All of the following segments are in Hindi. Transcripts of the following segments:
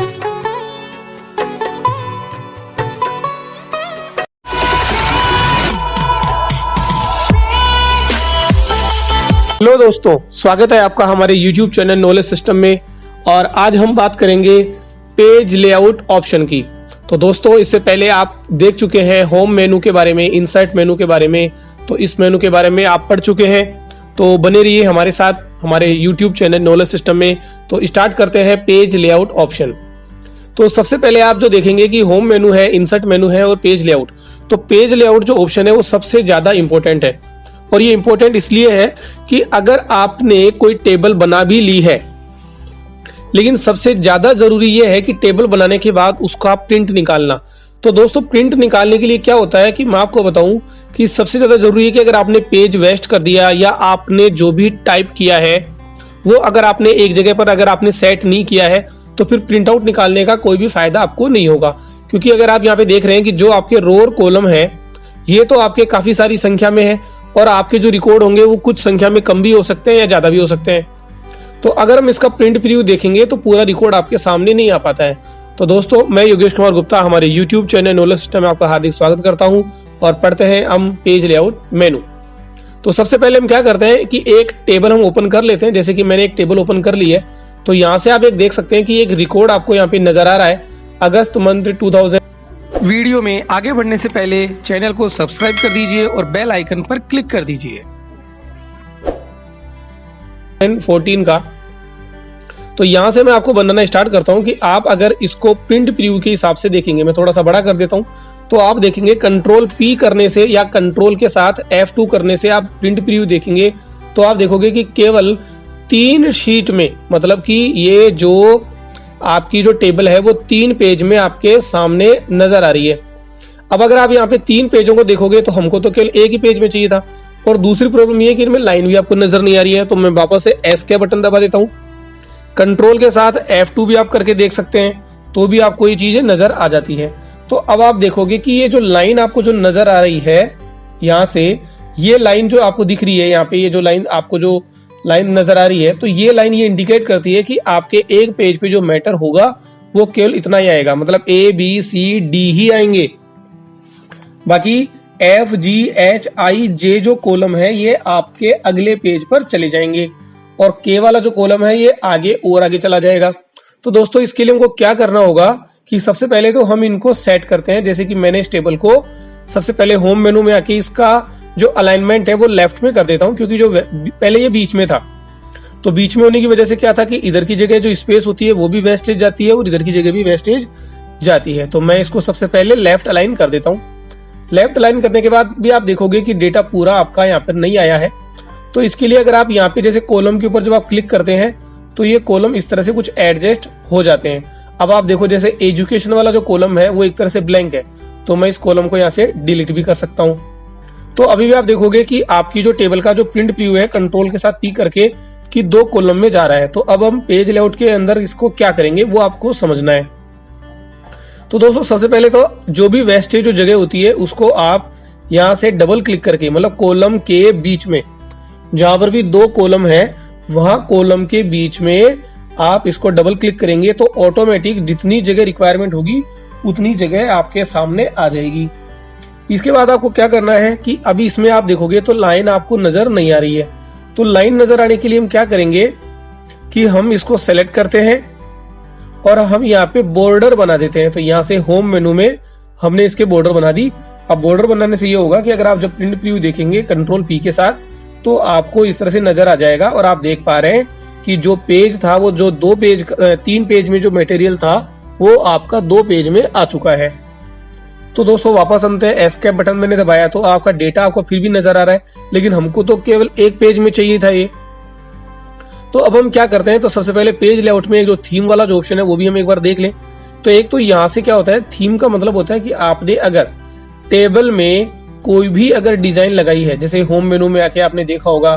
हेलो दोस्तों, स्वागत है आपका हमारे YouTube चैनल नॉलेज सिस्टम में। और आज हम बात करेंगे पेज लेआउट ऑप्शन की। तो दोस्तों, इससे पहले आप देख चुके हैं होम मेनू के बारे में, इंसर्ट मेनू के बारे में, तो इस मेनू के बारे में आप पढ़ चुके हैं। तो बने रहिए हमारे साथ हमारे YouTube चैनल नॉलेज सिस्टम में। तो स्टार्ट करते हैं पेज लेआउट ऑप्शन। तो सबसे पहले आप जो देखेंगे कि होम मेनू है, इंसर्ट मेनू है और पेज लेआउट। तो पेज लेआउट जो ऑप्शन है वो सबसे ज्यादा इंपॉर्टेंट है। और ये इंपॉर्टेंट इसलिए है कि अगर आपने कोई टेबल बना भी ली है, लेकिन सबसे ज्यादा जरूरी ये है कि टेबल बनाने के बाद उसका प्रिंट निकालना। तो दोस्तों, प्रिंट निकालने के लिए क्या होता है कि मैं आपको बताऊं कि सबसे ज्यादा जरूरी है कि अगर आपने पेज वेस्ट कर दिया या आपने जो भी टाइप किया है वो अगर आपने एक जगह पर अगर आपने सेट नहीं किया है तो फिर प्रिंट आउट निकालने का कोई भी फायदा आपको नहीं होगा। क्योंकि अगर आप यहाँ पे देख रहे हैं कि जो आपके रो और कॉलम है ये तो आपके काफी सारी संख्या में है और आपके जो रिकॉर्ड होंगे वो कुछ संख्या में कम भी हो सकते हैं या ज्यादा भी हो सकते हैं। तो अगर हम इसका प्रिंट प्रीव्यू देखेंगे तो पूरा रिकॉर्ड आपके सामने नहीं आ पाता है। तो दोस्तों, मैं योगेश कुमार गुप्ता हमारे YouTube चैनल नॉलेज सिस्टम में आपका हार्दिक स्वागत करता हूं और पढ़ते हैं हम पेज लेआउट मेनू। तो सबसे पहले हम क्या करते हैं कि एक टेबल हम ओपन कर लेते हैं। जैसे कि मैंने एक टेबल ओपन कर ली है, तो यहाँ से आप एक देख सकते हैं कि एक रिकॉर्ड आपको यहाँ पे नजर आ रहा है अगस्त मंथ 2000। वीडियो में आगे बढ़ने से पहले चैनल को सब्सक्राइब कर दीजिए और बेल आइकन पर क्लिक कर दीजिए 14 का। तो यहां से मैं आपको बनाना स्टार्ट करता हूं कि आप अगर इसको प्रिंट प्रीव्यू के हिसाब से देखेंगे, मैं थोड़ा सा बड़ा कर देता हूं, तो आप देखेंगे कंट्रोल P करने से या कंट्रोल के साथ F2 करने से आप प्रिंट प्रीव्यू देखेंगे तो आप देखोगे कि केवल 3 शीट में, मतलब कि ये जो आपकी जो टेबल है वो 3 पेज में आपके सामने नजर आ रही है। अब अगर आप यहाँ पे 3 पेजों को देखोगे तो हमको तो केवल एक ही पेज में चाहिए था। और दूसरी प्रॉब्लम ये है कि इनमें लाइन भी आपको नजर नहीं आ रही है। तो मैं वापस से एस के बटन दबा देता हूँ। कंट्रोल के साथ F2 भी आप करके देख सकते हैं तो भी आपको ये चीजें नजर आ जाती है। तो अब आप देखोगे कि ये जो लाइन आपको जो नजर आ रही है यहाँ से, ये लाइन जो आपको दिख रही है यहाँ पे, ये जो लाइन आपको जो लाइन नजर आ रही है, तो ये लाइन ये इंडिकेट करती है कि आपके एक पेज पे जो मैटर होगा वो केवल इतना ही आएगा, मतलब ABCD ही आएंगे। बाकी FGHIJ जो कॉलम है ये आपके अगले पेज पर चले जाएंगे और K वाला जो कॉलम है ये आगे और आगे चला जाएगा। तो दोस्तों, इसके लिए हमको क्या करना होगा कि सबसे पहले तो हम इनको सेट करते हैं। जैसे कि मैंने इस टेबल को सबसे पहले होम मेनू में आके इसका जो अलाइनमेंट है वो लेफ्ट में कर देता हूं, क्योंकि जो पहले ये बीच में था, तो बीच में होने की वजह से क्या था कि इधर की जगह जो स्पेस होती है वो भी वेस्टेज जाती है और इधर की जगह भी वेस्टेज जाती है। तो मैं इसको सबसे पहले लेफ्ट अलाइन कर देता हूँ। लेफ्ट अलाइन करने के बाद भी आप देखोगे कि डेटा पूरा आपका यहाँ पर नहीं आया है। तो इसके लिए अगर आप यहाँ पे जैसे कॉलम के ऊपर जब आप क्लिक करते हैं तो ये कॉलम इस तरह से कुछ एडजस्ट हो जाते हैं। अब आप देखो जैसे एजुकेशन वाला जो कॉलम है वो एक तरह से ब्लैंक है, तो मैं इस कॉलम को यहाँ से डिलीट भी कर सकता हूँ। तो अभी भी आप देखोगे कि आपकी जो टेबल का जो प्रिंट प्रीव्यू है कंट्रोल के साथ P करके कि 2 कॉलम में जा रहा है। तो अब हम पेज लेआउट के अंदर इसको क्या करेंगे वो आपको समझना है। तो दोस्तों, सबसे पहले तो जो भी वेस्टेज जो जगह होती है उसको आप यहाँ से डबल क्लिक करके, मतलब कॉलम के बीच में जहां पर भी 2 कॉलम है वहां कॉलम के बीच में आप इसको डबल क्लिक करेंगे तो ऑटोमेटिक जितनी जगह रिक्वायरमेंट होगी उतनी जगह आपके सामने आ जाएगी। इसके बाद आपको क्या करना है कि अभी इसमें आप देखोगे तो लाइन आपको नजर नहीं आ रही है। तो लाइन नजर आने के लिए हम क्या करेंगे कि हम इसको सेलेक्ट करते हैं और हम यहाँ पे बॉर्डर बना देते हैं। तो यहाँ से होम मेनू में हमने इसके बॉर्डर बना दी। अब बॉर्डर बनाने से ये होगा कि अगर आप जब प्रिंट प्रीव्यू देखेंगे कंट्रोल P के साथ तो आपको इस तरह से नजर आ जाएगा और आप देख पा रहे हैं कि जो पेज था वो जो 3 पेज में जो मटेरियल था वो आपका 2 पेज में आ चुका है। तो दोस्तों, वापस आते हैं। एस्केप बटन मैंने दबाया तो आपका डेटा आपको फिर भी नजर आ रहा है, लेकिन हमको तो केवल एक पेज में चाहिए था ये। तो अब हम क्या करते हैं, तो सबसे पहले पेज लेआउट में जो थीम वाला जो ऑप्शन है वो भी हम एक बार देख लें। तो एक तो यहाँ से क्या होता है, थीम का मतलब होता है कि आपने अगर टेबल में कोई भी अगर डिजाइन लगाई है, जैसे होम मेनू में आके आपने देखा होगा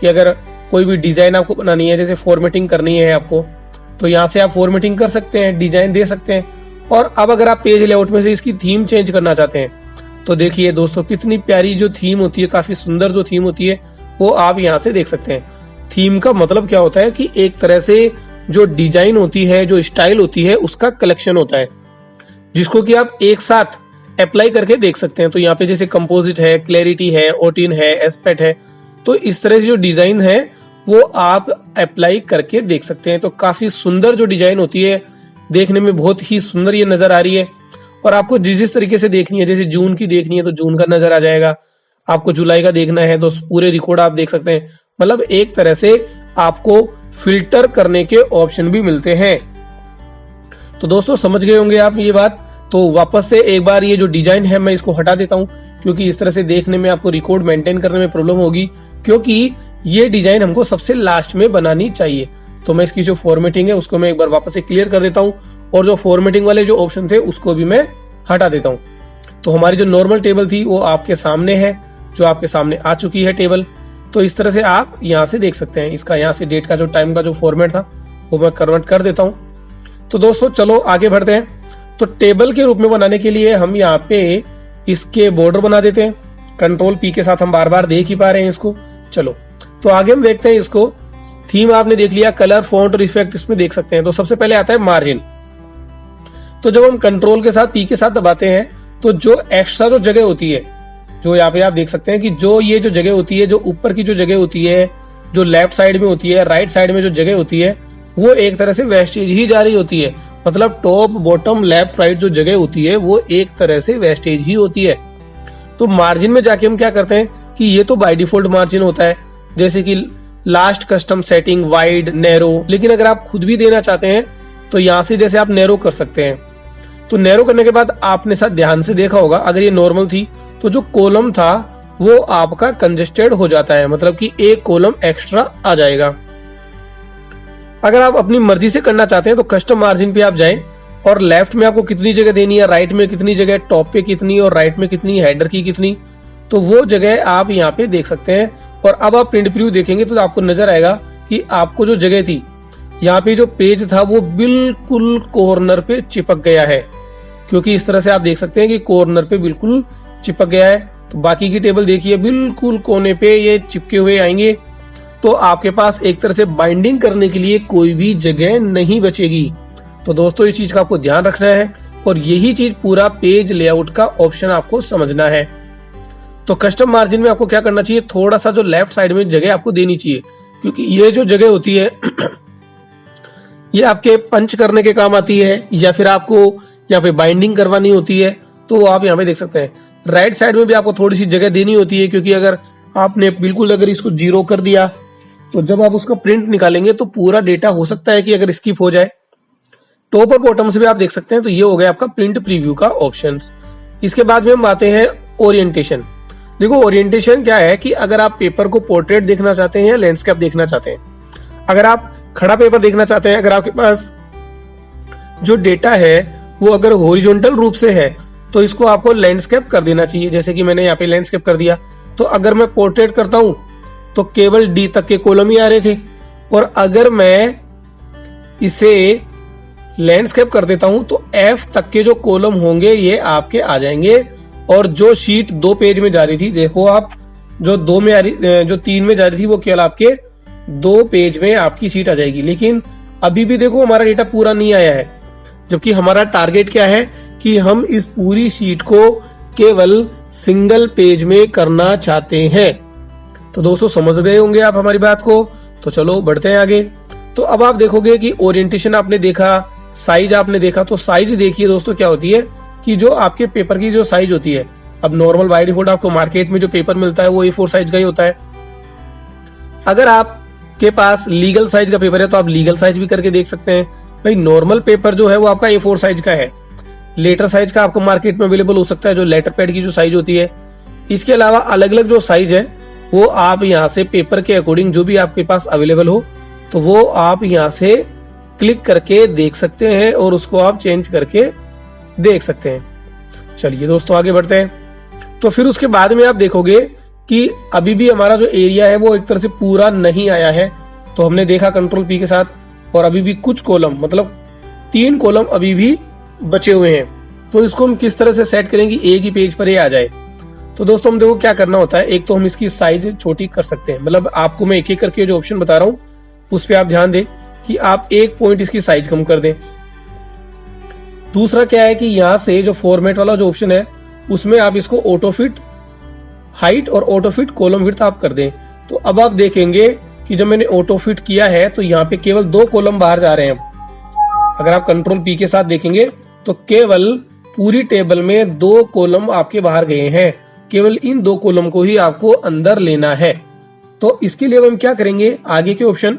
कि अगर कोई भी डिजाइन आपको बनानी है, जैसे फॉर्मेटिंग करनी है आपको, तो यहाँ से आप फॉर्मेटिंग कर सकते हैं, डिजाइन दे सकते हैं। और अब अगर आप पेज लेआउट में से इसकी थीम चेंज करना चाहते हैं तो देखिए दोस्तों, कितनी प्यारी जो थीम होती है, काफी सुंदर जो थीम होती है वो आप यहाँ से देख सकते हैं। थीम का मतलब क्या होता है कि एक तरह से जो डिजाइन होती है, जो स्टाइल होती है, उसका कलेक्शन होता है, जिसको कि आप एक साथ अप्लाई करके देख सकते हैं। तो यहाँ पे जैसे कंपोजिट है, क्लैरिटी है, ओटिन है, एस्पेक्ट है, तो इस तरह से जो डिजाइन है वो आप अप्लाई करके देख सकते हैं। तो काफी सुंदर जो डिजाइन होती है, देखने में बहुत ही सुंदर ये नजर आ रही है। और आपको जिस तरीके से देखनी है, जैसे जून की देखनी है तो जून का नजर आ जाएगा, आपको जुलाई का देखना है तो पूरे रिकॉर्ड आप देख सकते हैं। मतलब एक तरह से आपको फिल्टर करने के ऑप्शन भी मिलते हैं। तो दोस्तों समझ गए होंगे आप ये बात। तो वापस से एक बार ये जो डिजाइन है मैं इसको हटा देता हूं, क्योंकि इस तरह से देखने में आपको रिकॉर्ड मेंटेन करने में प्रॉब्लम होगी, क्योंकि ये डिजाइन हमको सबसे लास्ट में बनानी चाहिए। तो मैं इसकी जो फॉर्मेटिंग है उसको मैं एक बार वापस से क्लियर कर देता हूं, और जो फॉर्मेटिंग वाले जो ऑप्शन थे उसको भी मैं हटा देता हूं। तो हमारी जो नॉर्मल टेबल थी वो आपके सामने है, जो आपके सामने आ चुकी है टेबल। तो इस तरह से आप यहाँ से देख सकते हैं। इसका यहाँ से डेट का जो टाइम का जो फॉर्मेट था वो मैं कन्वर्ट कर देता हूँ। तो दोस्तों चलो आगे बढ़ते हैं। तो टेबल के रूप में बनाने के लिए हम यहाँ पे इसके बॉर्डर बना देते हैं। कंट्रोल पी के साथ हम बार बार देख ही पा रहे हैं इसको। चलो तो आगे हम देखते हैं इसको। थीम आपने देख लिया, कलर, फॉन्ट और इफेक्ट इसमें देख सकते हैं। तो सबसे पहले आता है मार्जिन। तो जब हम कंट्रोल के साथ पी के साथ दबाते हैं तो जो एक्स्ट्रा जो जगह होती है, जो यहाँ पे आप देख सकते हैं कि जो ये जो जगह होती है, जो ऊपर की जो जगह होती है, जो लेफ्ट साइड में होती है, राइट साइड में जो जगह होती है, वो एक तरह से वेस्टेज ही जा रही होती है। मतलब टॉप, बॉटम, लेफ्ट, राइट जो जगह होती है वो एक तरह से वेस्टेज ही होती है। तो मार्जिन में जाके हम क्या करते हैं कि ये तो बाय डिफॉल्ट मार्जिन होता है, जैसे कि last custom setting, wide, narrow. लेकिन अगर आप खुद भी देना चाहते हैं तो यहाँ से जैसे आप नैरो कर सकते हैं। तो नैरो करने के बाद आपने साथ ध्यान से देखा होगा, अगर ये नॉर्मल थी तो जो कॉलम था वो आपका कंजेस्टेड हो जाता है, मतलब कि एक कॉलम एक्स्ट्रा आ जाएगा। अगर आप अपनी मर्जी से करना चाहते हैं तो कस्टम मार्जिन पे आप जाएं और लेफ्ट में आपको कितनी जगह देनी है, राइट में कितनी जगह, टॉप पे कितनी और राइट में कितनी, हेडर की कितनी, तो वो जगह आप यहाँ पे देख सकते हैं। और अब आप प्रिंट प्रीव्यू देखेंगे तो आपको नजर आएगा कि आपको जो जगह थी, यहाँ पे जो पेज था वो बिल्कुल कॉर्नर पे चिपक गया है, क्योंकि इस तरह से आप देख सकते हैं कि कॉर्नर पे बिल्कुल चिपक गया है। तो बाकी की टेबल देखिए बिल्कुल कोने पे ये चिपके हुए आएंगे। तो आपके पास एक तरह से बाइंडिंग करने के लिए कोई भी जगह नहीं बचेगी। तो दोस्तों इस चीज का आपको ध्यान रखना है, और यही चीज पूरा पेज लेआउट का ऑप्शन आपको समझना है। तो कस्टम मार्जिन में आपको क्या करना चाहिए, थोड़ा सा जो लेफ्ट साइड में जगह आपको देनी चाहिए, क्योंकि ये जो जगह होती है ये आपके पंच करने के काम आती है, या फिर आपको यहाँ पे बाइंडिंग करवानी होती है। तो आप यहाँ पे देख सकते हैं राइट साइड में भी आपको थोड़ी सी जगह देनी होती है, क्योंकि अगर आपने बिल्कुल अगर इसको 0 कर दिया तो जब आप उसका प्रिंट निकालेंगे तो पूरा डेटा हो सकता है कि अगर स्किप हो जाए। टॉप और बॉटम से भी आप देख सकते हैं। तो ये हो गया आपका प्रिंट प्रीव्यू का ऑप्शन। इसके बाद में हम आते हैं ओरिएंटेशन। देखो ओरिएंटेशन क्या है कि अगर आप पेपर को पोर्ट्रेट देखना चाहते हैं या लैंडस्केप देखना चाहते हैं, अगर आप खड़ा पेपर देखना चाहते हैं, अगर आपके पास जो डेटा है वो अगर हॉरिजॉन्टल रूप से है तो इसको आपको लैंडस्केप कर देना चाहिए, जैसे कि मैंने यहाँ पे लैंडस्केप कर दिया। तो अगर मैं पोर्ट्रेट करता हूं तो केवल डी तक के कॉलम ही आ रहे थे, और अगर मैं इसे लैंडस्केप कर देता हूं तो एफ तक के जो कॉलम होंगे ये आपके आ जाएंगे। और जो शीट 2 पेज में जा रही थी, देखो आप जो 2 में आ रही, जो 3 में जा रही थी, वो केवल आपके 2 पेज में आपकी शीट आ जाएगी। लेकिन अभी भी देखो हमारा डेटा पूरा नहीं आया है, जबकि हमारा टारगेट क्या है कि हम इस पूरी शीट को केवल सिंगल पेज में करना चाहते हैं। तो दोस्तों समझ गए होंगे आप हमारी बात को। तो चलो बढ़ते हैं आगे। तो अब आप देखोगे कि ओरिएंटेशन आपने देखा, साइज आपने देखा। तो साइज देखिए दोस्तों क्या होती है कि जो आपके पेपर की जो साइज होती है, अब नॉर्मल बाय डिफॉल्ट आपको मार्केट में जो पेपर मिलता है वो A4 साइज का ही होता है। अगर आपके पास लीगल साइज का पेपर है तो आप लीगल साइज भी करके देख सकते हैं। भाई नॉर्मल पेपर जो है वो आपका A4 साइज का है। लेटर साइज का आपको मार्केट में अवेलेबल हो सकता है, जो लेटर पैड की जो साइज होती है। इसके अलावा अलग अलग जो साइज है वो आप यहाँ से पेपर के अकॉर्डिंग जो भी आपके पास अवेलेबल हो तो वो आप यहाँ से क्लिक करके देख सकते हैं और उसको आप चेंज करके देख सकते हैं। चलिए दोस्तों आगे बढ़ते हैं। तो फिर उसके बाद में आप देखोगे कि अभी भी हमारा जो एरिया है वो एक तरह से पूरा नहीं आया है। तो हमने देखा कंट्रोल पी के साथ, और अभी भी कुछ कॉलम, मतलब 3 कॉलम अभी भी बचे हुए हैं। तो इसको हम किस तरह से सेट करेंगे एक ही पेज पर ये आ जाए। तो दोस्तों हम देखो क्या करना होता है। एक तो हम इसकी साइज छोटी कर सकते हैं, मतलब आपको मैं एक एक करके जो ऑप्शन बता रहा हूँ उस पर आप ध्यान दें। कि आप एक पॉइंट इसकी साइज कम कर दें। दूसरा क्या है कि यहां से जो फॉर्मेट वाला जो ऑप्शन है उसमें आप इसको ऑटो फिट हाइट और ऑटो फिट कॉलम विड्थ आप कर दें। तो अब आप देखेंगे कि जब मैंने ऑटो फिट किया है तो यहाँ पे केवल 2 कॉलम बाहर जा रहे हैं। अगर आप कंट्रोल पी के साथ देखेंगे तो केवल पूरी टेबल में 2 कॉलम आपके बाहर गए हैं। केवल इन 2 कॉलम को ही आपको अंदर लेना है। तो इसके लिए हम क्या करेंगे, आगे के ऑप्शन,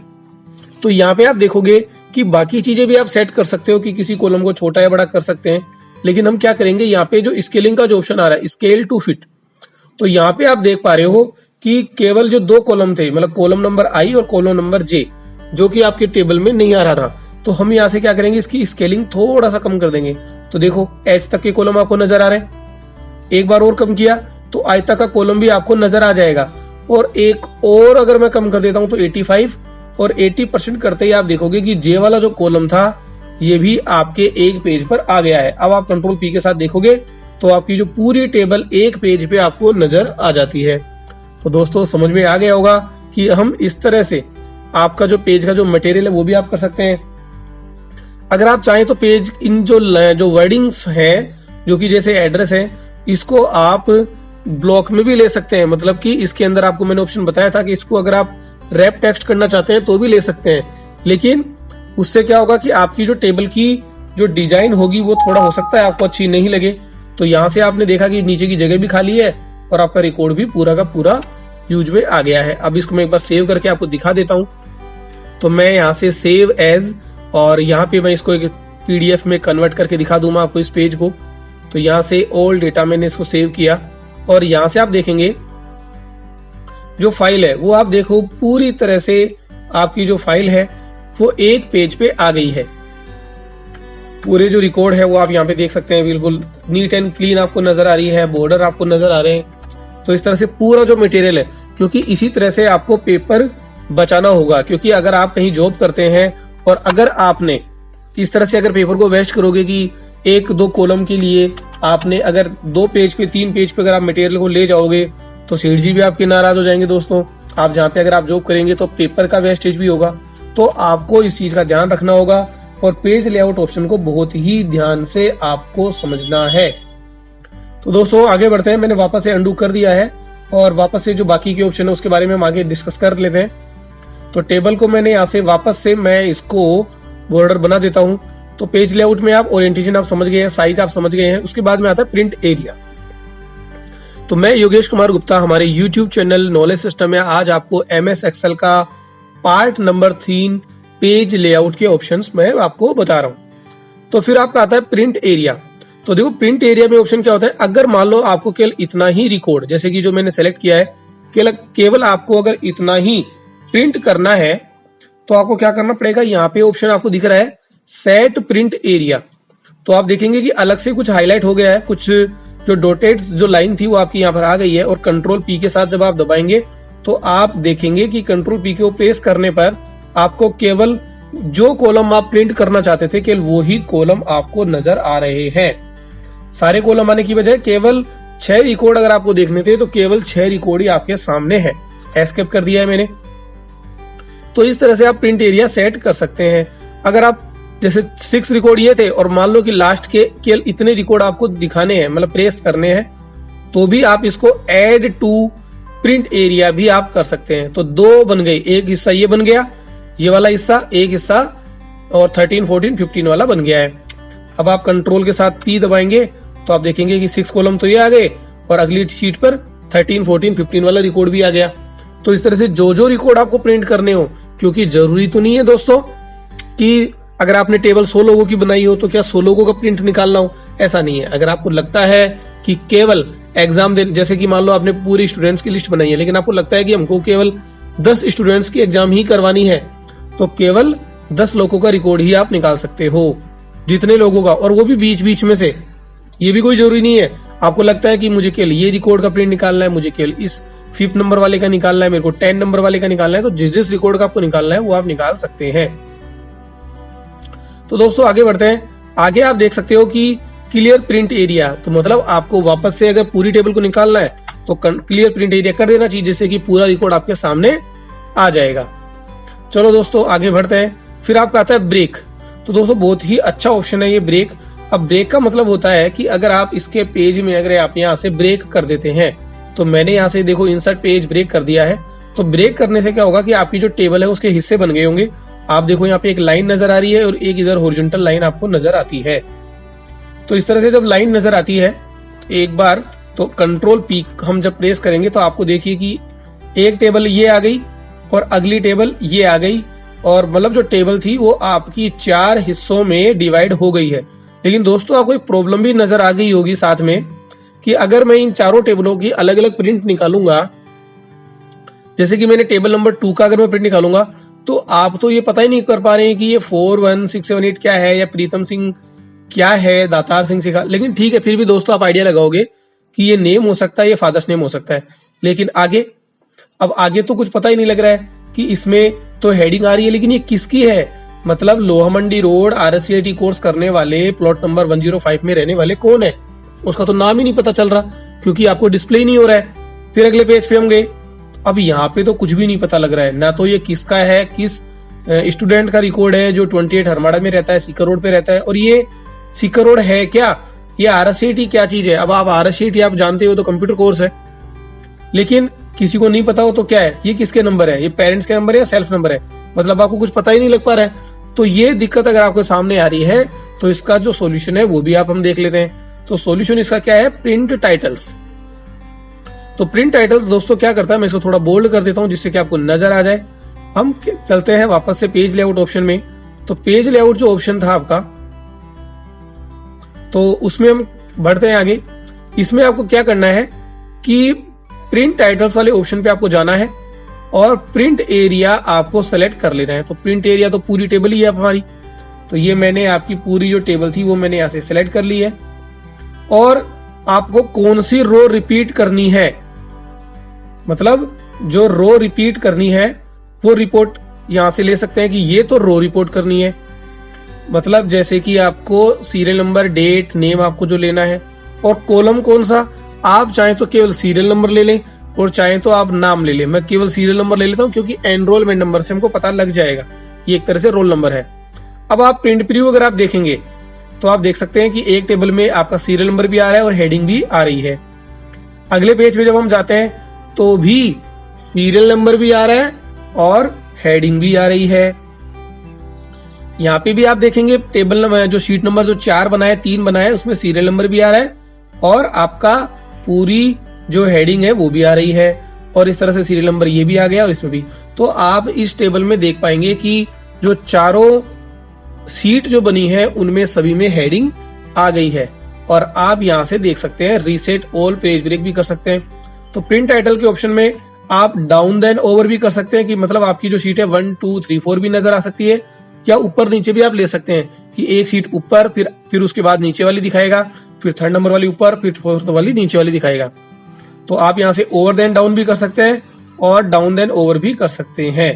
तो यहाँ पे आप देखोगे कि बाकी चीजें भी आप सेट कर सकते हो कि किसी कॉलम को छोटा या बड़ा कर सकते हैं, लेकिन हम क्या करेंगे, यहाँ पे जो स्केलिंग का जो ऑप्शन आ रहा है, स्केल टू फिट, तो यहाँ पे आप देख पा रहे हो कि केवल जो 2 कॉलम थे, मतलब कॉलम नंबर आई और कॉलम नंबर जे, जो कि आपके टेबल में नहीं आ रहा था, तो हम यहाँ से क्या करेंगे, इसकी स्केलिंग थोड़ा सा कम कर देंगे। तो देखो एच तक के कॉलम आपको नजर आ रहे हैं। एक बार और कम किया तो आई तक का कॉलम भी आपको नजर आ जाएगा। और एक और अगर मैं कम कर देता हूं तो 85 और 80% करते ही आप देखोगे कि जे वाला जो कॉलम था ये भी आपके एक पेज पर आ गया है। अब आप कंट्रोल पी के साथ देखोगे तो आपकी जो पूरी टेबल एक पेज पे आपको नजर आ जाती है। तो दोस्तों समझ में आ गया होगा कि हम इस तरह से आपका जो पेज का जो मटेरियल है वो भी आप कर सकते हैं। अगर आप चाहें तो पेज इन जो वर्डिंग्स है, जो कि जैसे एड्रेस है, इसको आप ब्लॉक में भी ले सकते हैं। मतलब कि इसके अंदर आपको मैंने ऑप्शन बताया था कि इसको अगर आप रैप टेक्स्ट करना चाहते हैं तो भी ले सकते हैं, लेकिन उससे क्या होगा कि आपकी जो टेबल की जो डिजाइन होगी वो थोड़ा हो सकता है आपको अच्छी नहीं लगे। तो यहाँ से आपने देखा कि नीचे की जगह भी खाली है और आपका रिकॉर्ड भी पूरा का पूरा यूज में आ गया है। अब इसको मैं एक बार सेव करके आपको दिखा देता हूँ। तो मैं यहाँ से सेव एज, और यहाँ पे मैं इसको एक पीडीएफ में कन्वर्ट करके दिखा दूंगा आपको इस पेज को। तो यहाँ से ऑल डेटा मैंने इसको सेव किया और यहाँ से आप देखेंगे जो फाइल है वो आप देखो पूरी तरह से आपकी जो फाइल है वो एक पेज पे आ गई है। पूरे जो रिकॉर्ड है वो आप यहाँ पे देख सकते हैं, बिल्कुल नीट एंड क्लीन आपको नजर आ रही है, बॉर्डर आपको नजर आ रहे हैं। तो इस तरह से पूरा जो मटेरियल है, क्योंकि इसी तरह से आपको पेपर बचाना होगा, क्योंकि अगर आप कहीं जॉब करते हैं और अगर आपने इस तरह से अगर पेपर को वेस्ट करोगे कि 1-2 कॉलम के लिए आपने अगर 2 पेज पे 3 पेज पे अगर आप मटेरियल को ले जाओगे तो सेठ जी भी आपके नाराज हो जाएंगे। दोस्तों आप जहाँ पे अगर आप जॉब करेंगे तो पेपर का वेस्टेज भी होगा, तो आपको इस चीज का ध्यान रखना होगा और पेज लेआउट ऑप्शन को बहुत ही ध्यान से आपको समझना है। तो दोस्तों आगे बढ़ते हैं। मैंने वापस से अंडू कर दिया है और वापस से जो बाकी के ऑप्शन है उसके बारे में हम आगे डिस्कस कर लेते हैं। तो टेबल को मैंने यहाँ से वापस से मैं इसको बॉर्डर बना देता हूँ। तो पेज लेआउट में आप ओरिएंटेशन आप समझ गए हैं, साइज आप समझ गए हैं, उसके बाद में आता है प्रिंट एरिया। तो मैं योगेश कुमार गुप्ता, हमारे YouTube चैनल नॉलेज सिस्टम में आज आपको MS एक्सेल का पार्ट नंबर 3 पेज लेआउट के ऑप्शंस मैं आपको बता रहा हूं। तो फिर आपका आता है प्रिंट एरिया। तो देखो प्रिंट एरिया में ऑप्शन क्या होता है, अगर मान लो आपको केवल इतना ही रिकॉर्ड, जैसे कि जो मैंने सेलेक्ट किया है, केवल आपको अगर इतना ही प्रिंट करना है तो आपको क्या करना पड़ेगा, यहाँ पे ऑप्शन आपको दिख रहा है सेट प्रिंट एरिया। तो आप देखेंगे कि अलग से कुछ हाईलाइट हो गया है, कुछ जो डॉटेड जो लाइन थी वो आपकी यहाँ पर आ गई है। और कंट्रोल पी के साथ जब आप दबाएंगे तो आप देखेंगे कि कंट्रोल पी को प्रेस करने पर आपको केवल जो कॉलम आप प्रिंट करना चाहते थे केवल वो ही कॉलम आपको नजर आ रहे हैं। सारे कॉलम आने की बजाय केवल 6 रिकॉर्ड अगर आपको देखने थे तो केवल 6 रिकॉर्ड ही आपके सामने है। एस्केप कर दिया है मैंने। तो इस तरह से आप प्रिंट एरिया सेट कर सकते हैं। अगर आप जैसे 6 रिकॉर्ड ये थे और मान लो कि लास्ट के केवल इतने रिकॉर्ड आपको दिखाने हैं, मतलब प्रेस करने हैं, तो भी आप इसको ऐड टू प्रिंट एरिया भी आप कर सकते हैं। तो 2 बन गए, एक हिस्सा ये बन गया, ये वाला हिस्सा, एक हिस्सा और 13, 14, 15 वाला बन गया है। अब आप कंट्रोल के साथ P दबाएंगे तो आप देखेंगे कि 6 कॉलम तो ये आ गए और अगली शीट पर 13, 14, 15 वाला रिकॉर्ड भी आ गया। तो इस तरह से जो रिकॉर्ड आपको प्रिंट करने हो, क्योंकि जरूरी तो नहीं है दोस्तों कि अगर आपने टेबल 100 लोगों की बनाई हो तो क्या 100 लोगों का प्रिंट निकालना हो, ऐसा नहीं है। अगर आपको लगता है कि केवल एग्जाम दे, जैसे कि मान लो आपने पूरी स्टूडेंट्स की लिस्ट बनाई है लेकिन आपको लगता है कि हमको केवल 10 स्टूडेंट्स की एग्जाम ही करवानी है, तो केवल 10 लोगों का रिकॉर्ड ही आप निकाल सकते हो, जितने लोगों का, और वो भी बीच बीच में से। ये भी कोई जरूरी नहीं है। आपको लगता है कि मुझे केवल ये रिकॉर्ड का प्रिंट निकालना है, मुझे केवल इस 5th नंबर वाले का निकालना है, मेरे को 10 नंबर वाले का निकालना है, तो जिस रिकॉर्ड का आपको निकालना है वो आप निकाल सकते हैं। तो दोस्तों आगे बढ़ते हैं। आगे आप देख सकते हो कि क्लियर प्रिंट एरिया, तो मतलब आपको वापस से अगर पूरी टेबल को निकालना है तो क्लियर प्रिंट एरिया कर देना चाहिए, जिससे कि पूरा रिकॉर्ड आपके सामने आ जाएगा। चलो दोस्तों आगे बढ़ते हैं। फिर आपका आता है ब्रेक। तो दोस्तों बहुत ही अच्छा ऑप्शन है ये ब्रेक। अब ब्रेक का मतलब होता है कि अगर आप इसके पेज में अगर आप यहाँ से ब्रेक कर देते हैं, तो मैंने यहाँ से देखो इंसर्ट पेज ब्रेक कर दिया है। तो ब्रेक करने से क्या होगा कि आपकी जो टेबल है उसके हिस्से बन गए होंगे। आप देखो यहाँ पे एक लाइन नजर आ रही है और एक इधर हॉरिजॉन्टल लाइन आपको नजर आती है। तो इस तरह से जब लाइन नजर आती है एक बार, तो कंट्रोल पी हम जब प्रेस करेंगे तो आपको देखिए कि एक टेबल ये आ गई और अगली टेबल ये आ गई, और मतलब जो टेबल थी वो आपकी 4 हिस्सों में डिवाइड हो गई है। लेकिन दोस्तों आपको एक प्रॉब्लम भी नजर आ गई होगी साथ में, कि अगर मैं इन चारों टेबलों की अलग अलग प्रिंट निकालूंगा, जैसे कि मैंने टेबल नंबर 2 का अगर मैं प्रिंट निकालूंगा, तो आप तो ये पता ही नहीं कर पा रहे हैं कि ये 41678 क्या है, या प्रीतम सिंह क्या है, दातार सिंह सिखा। लेकिन ठीक है, फिर भी दोस्तों आप आइडिया लगाओगे कि ये नेम हो सकता है, ये फादर्स नेम हो सकता है। लेकिन आगे, अब आगे तो कुछ पता ही नहीं लग रहा है कि इसमें तो हेडिंग आ रही है, लेकिन ये किसकी है, मतलब लोहामंडी रोड RSCIT कोर्स करने वाले प्लॉट नंबर 105 में रहने वाले कौन है, उसका तो नाम ही नहीं पता चल रहा, क्योंकि आपको डिस्प्ले ही नहीं हो रहा है। फिर अगले पेज पे हम गए, अब यहाँ पे तो कुछ भी नहीं पता लग रहा है, ना तो ये किसका है, किस स्टूडेंट का रिकॉर्ड है जो 28 हरमाड़ा में रहता है, सीकर रोड पे रहता है, और ये सीकर रोड है क्या, ये RSCIT क्या चीज है। अब आप RSCIT आप जानते हो तो कंप्यूटर कोर्स है, लेकिन किसी को नहीं पता हो तो क्या है, ये किसके नंबर है, ये पेरेंट्स के नंबर है या सेल्फ नंबर है, मतलब आपको कुछ पता ही नहीं लग पा रहा है। तो ये दिक्कत अगर आपके सामने आ रही है, तो इसका जो सॉल्यूशन है वो भी आप हम देख लेते हैं। तो सॉल्यूशन इसका क्या है, प्रिंट टाइटल्स। तो प्रिंट टाइटल्स दोस्तों क्या करता है, मैं इसको थोड़ा बोल्ड कर देता हूं जिससे कि आपको नजर आ जाए। हम चलते हैं वापस से पेज लेआउट ऑप्शन में। तो पेज लेआउट जो ऑप्शन था आपका, तो उसमें हम बढ़ते हैं आगे। इसमें आपको क्या करना है कि प्रिंट टाइटल्स वाले ऑप्शन पे आपको जाना है और प्रिंट एरिया आपको सेलेक्ट कर लेना है। तो प्रिंट एरिया तो पूरी टेबल ही है हमारी, तो ये मैंने आपकी पूरी जो टेबल थी वो मैंने यहाँ से सेलेक्ट कर ली है। और आपको कौन सी रो रिपीट करनी है, मतलब जो रो रिपीट करनी है वो रिपोर्ट यहां से ले सकते हैं कि ये तो रो रिपोर्ट करनी है, मतलब जैसे कि आपको सीरियल नंबर, डेट, नेम आपको जो लेना है। और कॉलम कौन सा, आप चाहें तो केवल सीरियल नंबर ले लें और चाहें तो आप नाम ले लें। मैं केवल सीरियल नंबर ले लेता हूं क्योंकि एनरोलमेंट नंबर से हमको पता लग जाएगा, ये एक तरह से रोल नंबर है। अब आप प्रिंट प्रीव्यू अगर आप देखेंगे तो आप देख सकते हैं कि एक टेबल में आपका सीरियल नंबर भी आ रहा है और हेडिंग भी आ रही है। अगले पेज पे जब हम जाते हैं तो भी सीरियल नंबर भी आ रहा है और हेडिंग भी आ रही है। यहाँ पे भी आप देखेंगे टेबल नंबर जो शीट नंबर जो 4 बना है, 3 बना है, उसमें सीरियल नंबर भी आ रहा है और आपका पूरी जो हेडिंग है वो भी आ रही है। और इस तरह से सीरियल नंबर ये भी आ गया और इसमें भी। तो आप इस टेबल में देख पाएंगे कि जो चारों सीट जो बनी है उनमें सभी में हेडिंग आ गई है। और आप यहाँ से देख सकते हैं रीसेट ऑल पेज ब्रेक भी कर सकते हैं। तो प्रिंट टाइटल के ऑप्शन में आप डाउन देन ओवर भी कर सकते हैं कि मतलब आपकी जो शीट है 1 2 3 4 भी नजर आ सकती है, या ऊपर नीचे भी आप ले सकते हैं कि एक सीट ऊपर, फिर उसके बाद नीचे वाली दिखाएगा, फिर 3rd नंबर वाली ऊपर, फिर 4th वाली नीचे वाली दिखाएगा। तो आप यहाँ से ओवर देन डाउन भी कर सकते हैं और डाउन देन ओवर भी कर सकते हैं।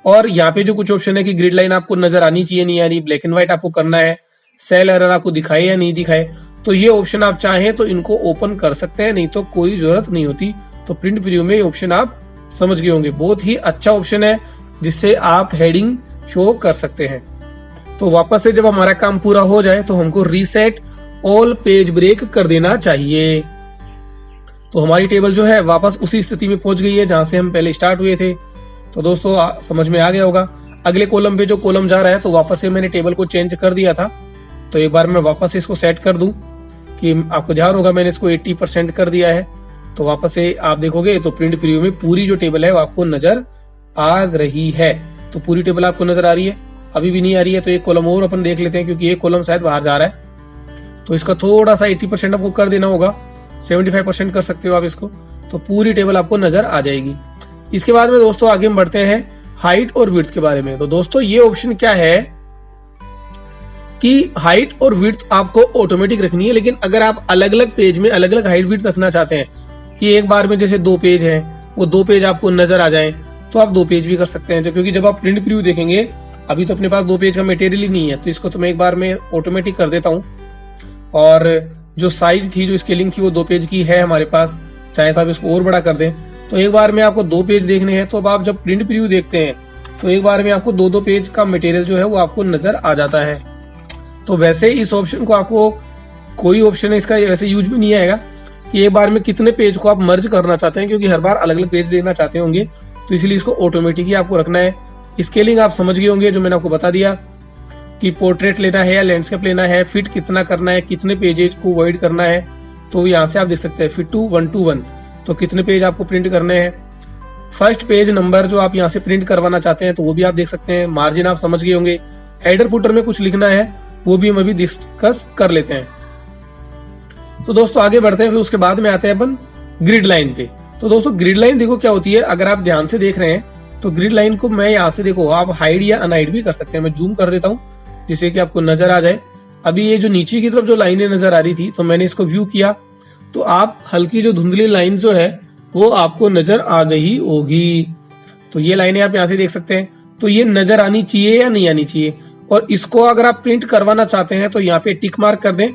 और यहाँ पे जो कुछ ऑप्शन है कि ग्रिड लाइन आपको नजर आनी चाहिए नहीं आनी, ब्लैक एंड व्हाइट आपको करना है, सेल एरर आपको दिखाए या नहीं दिखाए, तो ये ऑप्शन आप चाहें तो इनको ओपन कर सकते हैं, नहीं तो कोई जरूरत नहीं होती। तो प्रिंट प्रीव्यू में ये ऑप्शन आप समझ गए होंगे, बहुत ही अच्छा ऑप्शन है जिससे आप हेडिंग शो कर सकते हैं। तो वापस से जब हमारा काम पूरा हो जाए तो हमको रीसेट ऑल पेज ब्रेक कर देना चाहिए। तो हमारी टेबल जो है वापस उसी स्थिति में पहुंच गई है जहां से हम पहले स्टार्ट हुए थे। तो दोस्तों समझ में आ गया होगा। अगले कॉलम पे जो कॉलम जा रहा है तो वापस से मैंने टेबल को चेंज कर दिया था, तो एक बार मैं वापस से इसको सेट कर दूं कि आपको ध्यान होगा मैंने इसको 80% कर दिया है। तो वापस से आप देखोगे तो प्रिंट प्रीव्यू में पूरी जो टेबल है वो आपको नजर आ रही है। तो पूरी टेबल आपको नजर आ रही है, अभी भी नहीं आ रही है तो एक कॉलम और अपन देख लेते हैं क्योंकि एक कॉलम शायद बाहर जा रहा है। तो इसका थोड़ा सा 80% आपको कर देना होगा, 75% कर सकते हो आप इसको, तो पूरी टेबल आपको नजर आ जाएगी। इसके बाद में दोस्तों आगे हम बढ़ते हैं हाइट और विड्थ के बारे में। तो दोस्तों ये ऑप्शन क्या है कि हाइट और विड्थ आपको ऑटोमेटिक रखनी है, लेकिन अगर आप अलग अलग पेज में अलग अलग हाइट विड्थ रखना चाहते हैं कि एक बार में जैसे 2 पेज हैं वो 2 पेज आपको नजर आ जाएं, तो आप 2 पेज भी कर सकते हैं। क्योंकि जब आप प्रिंट प्रीव्यू देखेंगे अभी तो अपने पास 2 पेज का मटेरियल ही नहीं है, तो इसको तो मैं एक बार में ऑटोमेटिक कर देता हूँ। और जो साइज थी, जो स्केलिंग थी वो 2 पेज की है हमारे पास, चाहे तो आप इसको और बड़ा कर दें। तो एक बार में आपको 2 पेज देखने हैं, तो अब आप जब प्रिंट प्रीव्यू देखते हैं तो एक बार में आपको 2-2 पेज का मटेरियल जो है वो आपको नजर आ जाता है। तो वैसे इस ऑप्शन को आपको कोई ऑप्शन है इसका वैसे यूज भी नहीं आएगा कि एक बार में कितने पेज को आप मर्ज करना चाहते हैं, क्योंकि हर बार अलग अलग पेज लेना चाहते होंगे, तो इसलिए इसको ऑटोमेटिक ही आपको रखना है। स्केलिंग आप समझ गए होंगे जो मैंने आपको बता दिया कि पोर्ट्रेट लेना है या लैंडस्केप लेना है, फिट कितना करना है, कितने पेजेज को अवॉइड करना है। तो यहाँ से आप देख सकते हैं फिट टू 1:1, तो कितने पेज आपको प्रिंट करने हैं। फर्स्ट पेज नंबर जो आप यहाँ से प्रिंट करवाना चाहते हैं तो वो भी आप देख सकते हैं। मार्जिन आप समझ गए होंगे। हेडर फुटर में कुछ लिखना है वो भी हम अभी डिस्कस कर लेते हैं। तो दोस्तों आगे बढ़ते हैं, फिर उसके बाद में आते हैं अपन ग्रिड लाइन पे। तो दोस्तों ग्रिड लाइन देखो क्या होती है, अगर आप ध्यान से देख रहे हैं तो ग्रिड लाइन को मैं यहाँ से देखो आप हाइड या अनहाइड भी कर सकते हैं। मैं जूम कर देता हूँ जिससे कि आपको नजर आ जाए। अभी ये जो नीचे की तरफ जो लाइनें नजर आ रही थी तो मैंने इसको व्यू किया तो आप हल्की जो धुंधली लाइन जो है वो आपको नजर आ गई होगी। तो ये लाइनें आप यहाँ से देख सकते हैं। तो ये नजर आनी चाहिए या नहीं आनी चाहिए, और इसको अगर आप प्रिंट करवाना चाहते हैं तो यहाँ पे टिक मार्क कर दें।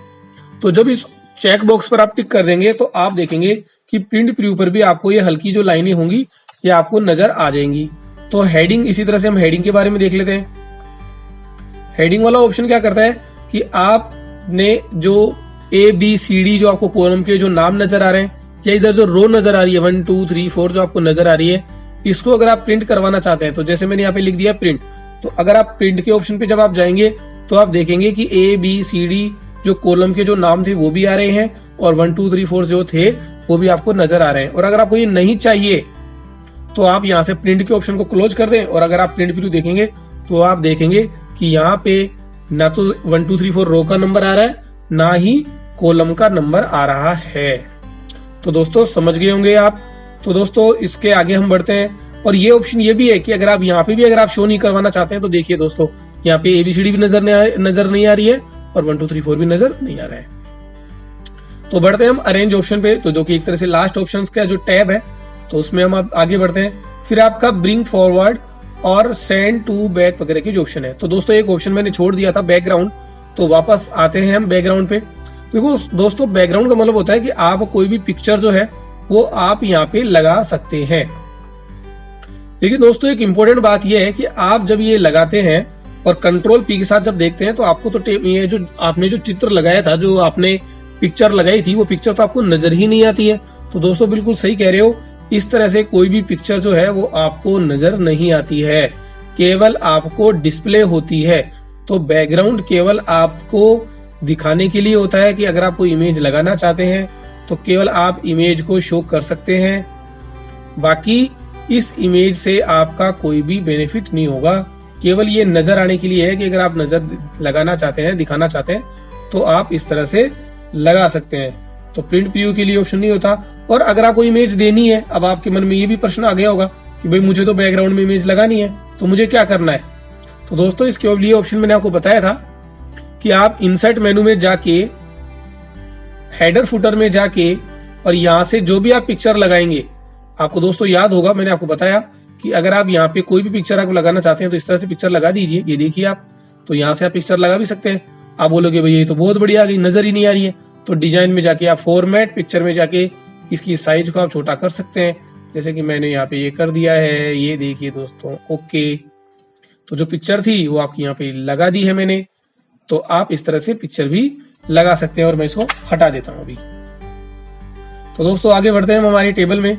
तो जब इस चेक बॉक्स पर आप टिक कर देंगे तो आप देखेंगे कि प्रिंट प्रीव्यू पर भी आपको ये हल्की जो लाइनें होंगी ये आपको नजर आ जाएंगी। तो हेडिंग, इसी तरह से हम हेडिंग के बारे में देख लेते हैं। हेडिंग वाला ऑप्शन क्या करता है कि आपने जो ABCD जो आपको कॉलम के जो नाम नजर आ रहे हैं या इधर जो रो नजर आ रही है 1 2 3 4 जो आपको नजर आ रही है, इसको अगर आप प्रिंट करवाना चाहते हैं तो जैसे मैंने यहाँ पे लिख दिया प्रिंट, तो अगर आप प्रिंट के ऑप्शन पे जब आप जाएंगे तो आप देखेंगे कि ABCD जो कॉलम के जो नाम थे वो भी आ रहे हैं और 1 2 3 4 जो थे वो भी आपको नजर आ रहे हैं। और अगर आपको ये नहीं चाहिए तो आप यहाँ से प्रिंट के ऑप्शन को क्लोज कर दें, और अगर आप प्रिंट व्यू देखेंगे तो आप देखेंगे कि यहाँ पे ना तो 1 2 3 4 रो का नंबर आ रहा है ना ही कॉलम का नंबर आ रहा है। तो दोस्तों समझ गए होंगे आप। तो दोस्तों इसके आगे हम बढ़ते हैं, और ये ऑप्शन ये भी है कि अगर आप यहाँ पे भी अगर आप शो नहीं करवाना चाहते हैं तो देखिए दोस्तों यहाँ पे ABCD भी नजर नहीं आ रही है और 1 2 3 4 भी नजर नहीं आ रहा है। तो बढ़ते हैं हम अरेंज ऑप्शन पे। तो जो कि एक तरह से लास्ट ऑप्शन का जो टैब है तो उसमें हम आगे बढ़ते हैं। फिर आपका ब्रिंग फॉरवर्ड और सेंड टू बैक वगैरह की जो ऑप्शन है। तो दोस्तों एक ऑप्शन मैंने छोड़ दिया था बैकग्राउंड, तो वापस आते हैं हम बैकग्राउंड पे। देखो दोस्तों बैकग्राउंड का मतलब होता है कि आप कोई भी पिक्चर जो है वो आप यहाँ पे लगा सकते हैं। लेकिन दोस्तों एक इंपॉर्टेंट बात यह है कि आप जब ये लगाते हैं और कंट्रोल P के साथ जब देखते हैं तो आपको तो ये जो आपने जो चित्र लगाया था, जो आपने पिक्चर लगाई थी, वो पिक्चर तो आपको नजर ही नहीं आती है। तो दोस्तों बिल्कुल सही कह रहे हो, इस तरह से कोई भी पिक्चर जो है वो आपको नजर नहीं आती है, केवल आपको डिस्प्ले होती है। तो बैकग्राउंड केवल आपको दिखाने के लिए होता है कि अगर आप कोई इमेज लगाना चाहते हैं तो केवल आप इमेज को शो कर सकते हैं, बाकी इस इमेज से आपका कोई भी बेनिफिट नहीं होगा। केवल ये नजर आने के लिए है कि अगर आप नजर लगाना चाहते हैं, दिखाना चाहते हैं तो आप इस तरह से लगा सकते हैं। तो प्रिंट प्रीव्यू के लिए ऑप्शन नहीं होता। और अगर आपको इमेज देनी है, अब आपके मन में ये भी प्रश्न आ गया होगा कि भाई मुझे तो बैकग्राउंड में इमेज लगानी है तो मुझे क्या करना है। तो दोस्तों इसके लिए ऑप्शन मैंने आपको बताया था कि आप इंसर्ट मेनू में जाके, हेडर फुटर में जाके, और यहाँ से जो भी आप पिक्चर लगाएंगे, आपको दोस्तों याद होगा मैंने आपको बताया कि अगर आप यहाँ पे कोई भी पिक्चर आप लगाना चाहते हैं तो इस तरह से पिक्चर लगा दीजिए। ये देखिए आप, तो यहाँ से आप पिक्चर लगा भी सकते हैं। आप बोलोगे भाई ये तो बहुत बढ़िया आ गई, नजर ही नहीं आ रही है, तो डिजाइन में जाके आप फॉर्मेट पिक्चर में जाके इसकी साइज को आप छोटा कर सकते हैं, जैसे कि मैंने यहाँ पे ये कर दिया है। ये देखिए दोस्तों, ओके। तो जो पिक्चर थी वो आपकी यहाँ पे लगा दी है मैंने। तो आप इस तरह से पिक्चर भी लगा सकते हैं, और मैं इसको हटा देता हूं अभी। तो दोस्तों आगे बढ़ते हैं हम हमारी टेबल में।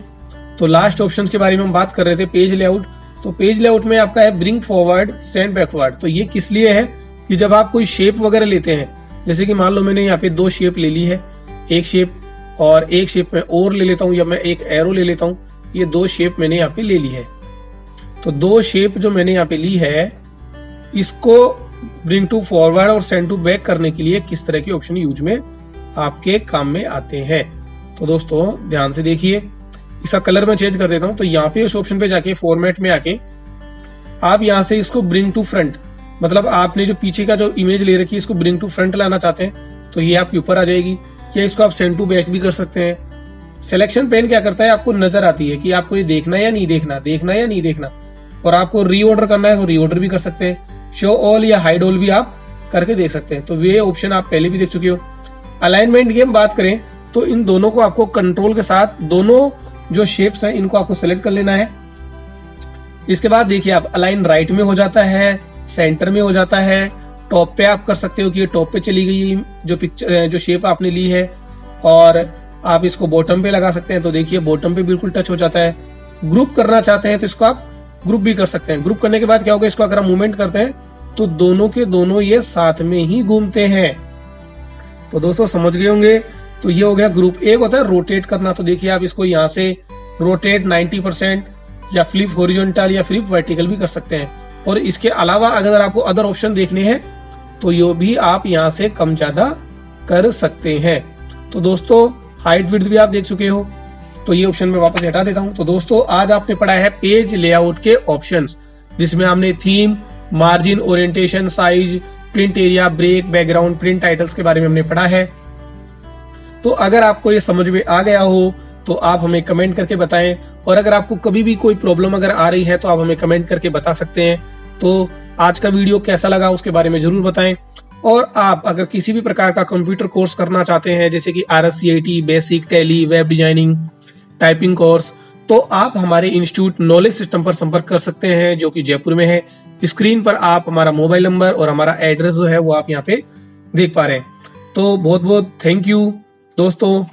तो लास्ट ऑप्शंस के बारे में हम बात कर रहे थे, पेज लेआउट। तो पेज लेआउट में आपका है ब्रिंग फॉरवर्ड, सेंड बैकवर्ड। तो ये किस लिए है कि जब आप कोई शेप वगैरह लेते हैं, जैसे कि मान लो मैंने यहाँ पे 2 शेप ले ली है, एक शेप और एक शेप में और ले लेता हूँ, या मैं एक एरो ले लेता हूँ। ये 2 शेप मैंने यहाँ पे ले ली है। तो 2 शेप जो मैंने यहाँ पे ली है, इसको ब्रिंग टू फॉरवर्ड और सेंड टू बैक करने के लिए किस तरह के ऑप्शन यूज में आपके काम में आते हैं। तो दोस्तों ध्यान से देखिए, इसका कलर मैं चेंज कर देता हूं। तो यहाँ पे उस ऑप्शन पे जाके फॉर्मेट में आके आप यहाँ से इसको ब्रिंग टू फ्रंट, मतलब आपने जो पीछे का जो इमेज ले रखी है इसको ब्रिंग टू फ्रंट लाना चाहते हैं तो ये आपके ऊपर आ जाएगी, या इसको आप सेंड टू बैक भी कर सकते हैं। सिलेक्शन पेन क्या करता है, आपको नजर आती है कि आपको ये देखना है या नहीं देखना, देखना है या नहीं देखना, और आपको रीऑर्डर करना है तो रीऑर्डर भी कर सकते हैं। शो ऑल या हाइड ऑल भी आप करके देख सकते हैं। तो ये ऑप्शन आप पहले भी देख चुके हो। अलाइनमेंट की हम बात करें तो इन दोनों को आपको कंट्रोल के साथ, दोनों जो शेप्स हैं इनको आपको सेलेक्ट कर लेना है। इसके बाद देखिए आप अलाइन राइट में हो जाता है, सेंटर में हो जाता है, टॉप पे आप कर सकते हो कि ये टॉप पे चली गई जो पिक्चर जो शेप आपने ली है, और आप इसको बॉटम पे लगा सकते हैं तो देखिए बॉटम पे बिल्कुल टच हो जाता है। ग्रुप करना चाहते हैं तो इसको आप ग्रुप भी कर सकते हैं। ग्रुप करने के बाद क्या होगा, इसको अगर हम मूवमेंट करते हैं तो दोनों के दोनों ये साथ में ही घूमते हैं। तो दोस्तों समझ गए होंगे। तो ये हो गया ग्रुप। एक होता है रोटेट करना, तो देखिए आप इसको यहाँ से रोटेट 90% या फ्लिप हॉरिजॉन्टल या फ्लिप वर्टिकल भी कर सकते हैं। और इसके अलावा अगर आपको अदर ऑप्शन देखने हैं तो ये भी आप यहाँ से कम ज्यादा कर सकते हैं। तो दोस्तों हाइट विड्थ भी आप देख चुके हो, तो ये ऑप्शन में वापस हटा देता हूं। तो दोस्तों आज आपने पढ़ा है पेज लेआउट के ऑप्शंस, जिसमें हमने theme, margin, orientation, size, print area, break, background, print titles के बारे में हमने पढ़ा है। तो अगर आपको ये समझ में आ गया हो तो आप हमें कमेंट करके बताएं, और अगर आपको कभी भी कोई प्रॉब्लम अगर आ रही है तो आप हमें कमेंट करके बता सकते हैं। तो आज का वीडियो कैसा लगा उसके बारे में जरूर बताएं। और आप अगर किसी भी प्रकार का कंप्यूटर कोर्स करना चाहते हैं, जैसे कि RSCIT, basic, tally, web designing, typing course, तो आप हमारे इंस्टीट्यूट नॉलेज सिस्टम पर संपर्क कर सकते हैं, जो कि जयपुर में है। स्क्रीन पर आप हमारा मोबाइल नंबर और हमारा एड्रेस जो है वो आप यहाँ पे देख पा रहे हैं। तो बहुत बहुत थैंक यू दोस्तों।